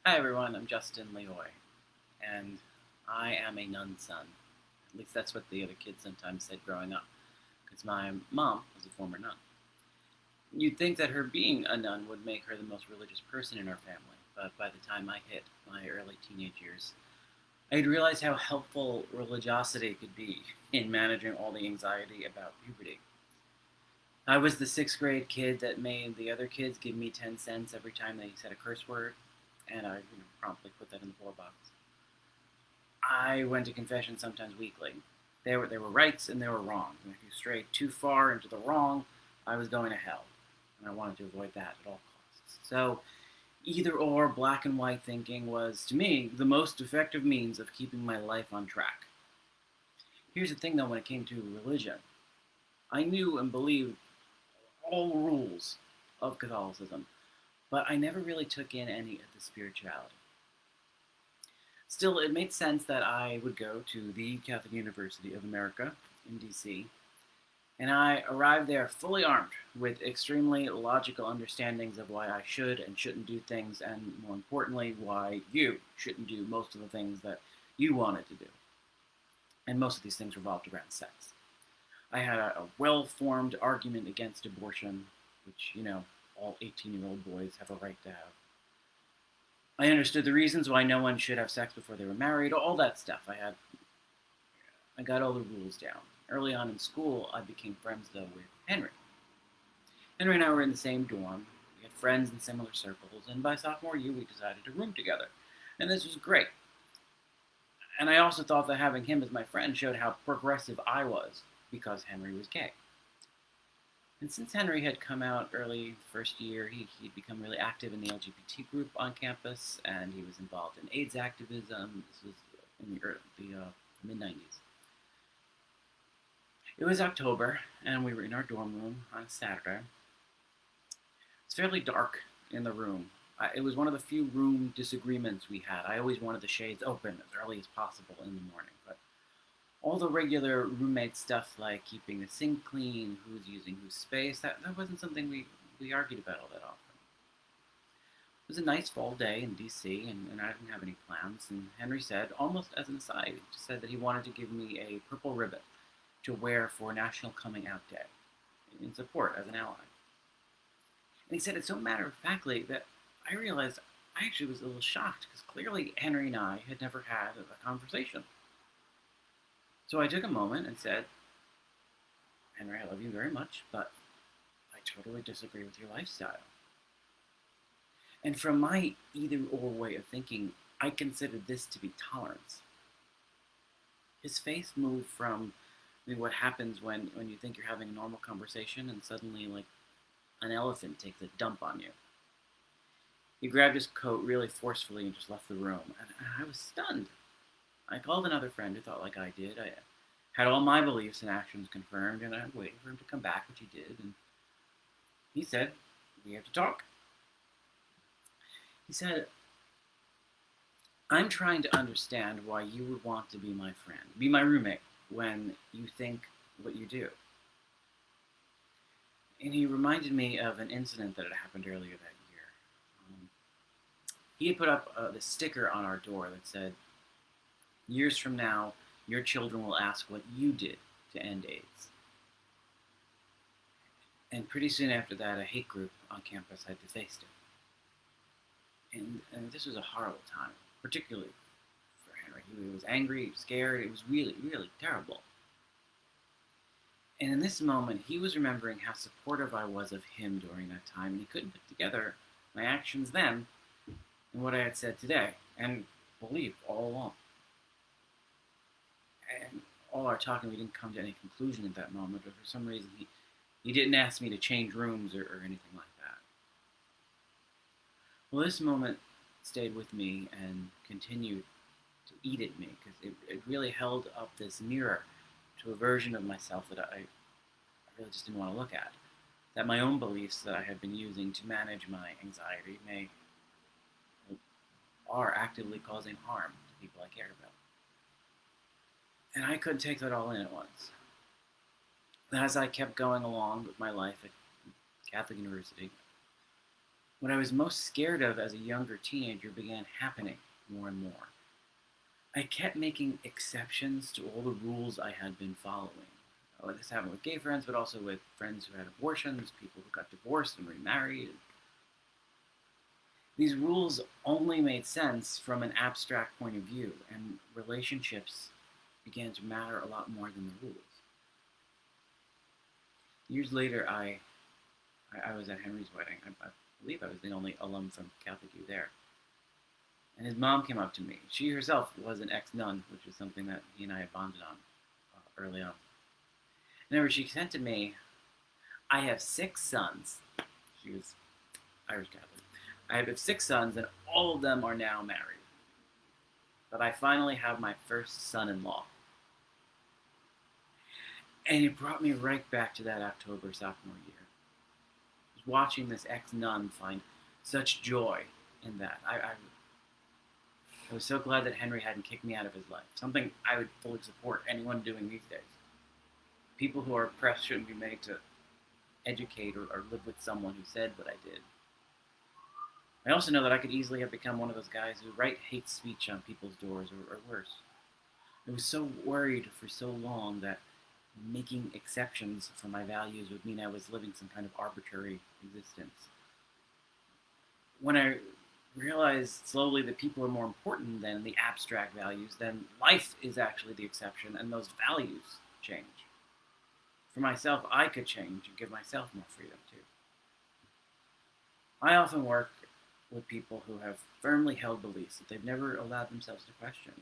Hi everyone, I'm Justin Leoy, and I am a nun's son. At least that's what the other kids sometimes said growing up, because my mom was a former nun. You'd think that her being a nun would make her the most religious person in our family, but by the time I hit my early teenage years, I had realized how helpful religiosity could be in managing all the anxiety about puberty. I was the sixth grade kid that made the other kids give me 10 cents every time they said a curse word, and I promptly put that in the poor box. I went to confession sometimes weekly. There were rights and there were wrongs, and if you strayed too far into the wrong, I was going to hell, and I wanted to avoid that at all costs. So either or black and white thinking was, to me, the most effective means of keeping my life on track. Here's the thing, though, when it came to religion, I knew and believed all rules of Catholicism, but I never really took in any of the spirituality. Still, it made sense that I would go to the Catholic University of America in DC, and I arrived there fully armed with extremely logical understandings of why I should and shouldn't do things, and more importantly, why you shouldn't do most of the things that you wanted to do. And most of these things revolved around sex. I had a well formed argument against abortion, which, all 18-year-old boys have a right to have. I understood the reasons why no one should have sex before they were married, all that stuff. I got all the rules down. Early on in school, I became friends though with Henry. Henry and I were in the same dorm. We had friends in similar circles, and by sophomore year, we decided to room together. And this was great. And I also thought that having him as my friend showed how progressive I was, because Henry was gay. And since Henry had come out early first year, he'd become really active in the LGBT group on campus, and he was involved in AIDS activism. This was in the mid 90s. It was October, and we were in our dorm room on a Saturday. It's fairly dark in the room. It was one of the few room disagreements we had. I always wanted the shades open as early as possible in the morning, but all the regular roommate stuff like keeping the sink clean, who's using whose space, that wasn't something we argued about all that often. It was a nice fall day in DC, and I didn't have any plans, and Henry said, almost as an aside, said that he wanted to give me a purple ribbon to wear for National Coming Out Day, in support as an ally. And he said it so matter-of-factly that I realized I actually was a little shocked, because clearly Henry and I had never had a conversation. So I took a moment and said, Henry, I love you very much, but I totally disagree with your lifestyle. And from my either or way of thinking, I considered this to be tolerance. His face moved from what happens when you think you're having a normal conversation and suddenly, like, an elephant takes a dump on you. He grabbed his coat really forcefully and just left the room, and I was stunned. I called another friend who thought like I did. I had all my beliefs and actions confirmed, and I waited for him to come back, which he did, and he said, we have to talk. He said, I'm trying to understand why you would want to be my friend, be my roommate, when you think what you do. And he reminded me of an incident that had happened earlier that year. He had put up this sticker on our door that said, years from now, your children will ask what you did to end AIDS. And pretty soon after that, a hate group on campus had defaced it. And this was a horrible time, particularly for Henry. He was angry, he was scared. It was really, really terrible. And in this moment, he was remembering how supportive I was of him during that time, and he couldn't put together my actions then and what I had said today, and believed all along. And all our talking, we didn't come to any conclusion at that moment, but for some reason, he didn't ask me to change rooms or anything like that. Well, this moment stayed with me and continued to eat at me, because it really held up this mirror to a version of myself that I really just didn't want to look at. That my own beliefs that I had been using to manage my anxiety are actively causing harm to people I care about. And I couldn't take that all in at once. And as I kept going along with my life at Catholic University, what I was most scared of as a younger teenager began happening more and more. I kept making exceptions to all the rules I had been following. This happened with gay friends, but also with friends who had abortions, people who got divorced and remarried. These rules only made sense from an abstract point of view, and relationships began to matter a lot more than the rules. Years later, I was at Henry's wedding. I believe I was the only alum from Catholic U there. And his mom came up to me. She herself was an ex-nun, which is something that he and I had bonded on early on. And she said to me, I have 6 sons. She was Irish Catholic. I have 6 sons, and all of them are now married. But I finally have my first son-in-law. And it brought me right back to that October sophomore year. Watching this ex-nun find such joy in that. I was so glad that Henry hadn't kicked me out of his life. Something I would fully support anyone doing these days. People who are oppressed shouldn't be made to educate or live with someone who said what I did. I also know that I could easily have become one of those guys who write hate speech on people's doors or worse. I was so worried for so long that making exceptions for my values would mean I was living some kind of arbitrary existence. When I realized slowly that people are more important than the abstract values, then life is actually the exception, and those values change. For myself, I could change and give myself more freedom too. I often work with people who have firmly held beliefs that they've never allowed themselves to question.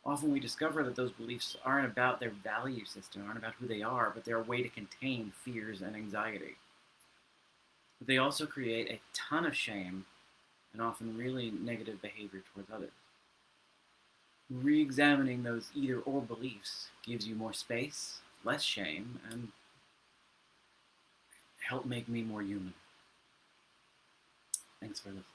Often we discover that those beliefs aren't about their value system, aren't about who they are, but they're a way to contain fears and anxiety. But they also create a ton of shame and often really negative behavior towards others. Re-examining those either-or beliefs gives you more space, less shame, and help make me more human. Thanks for listening.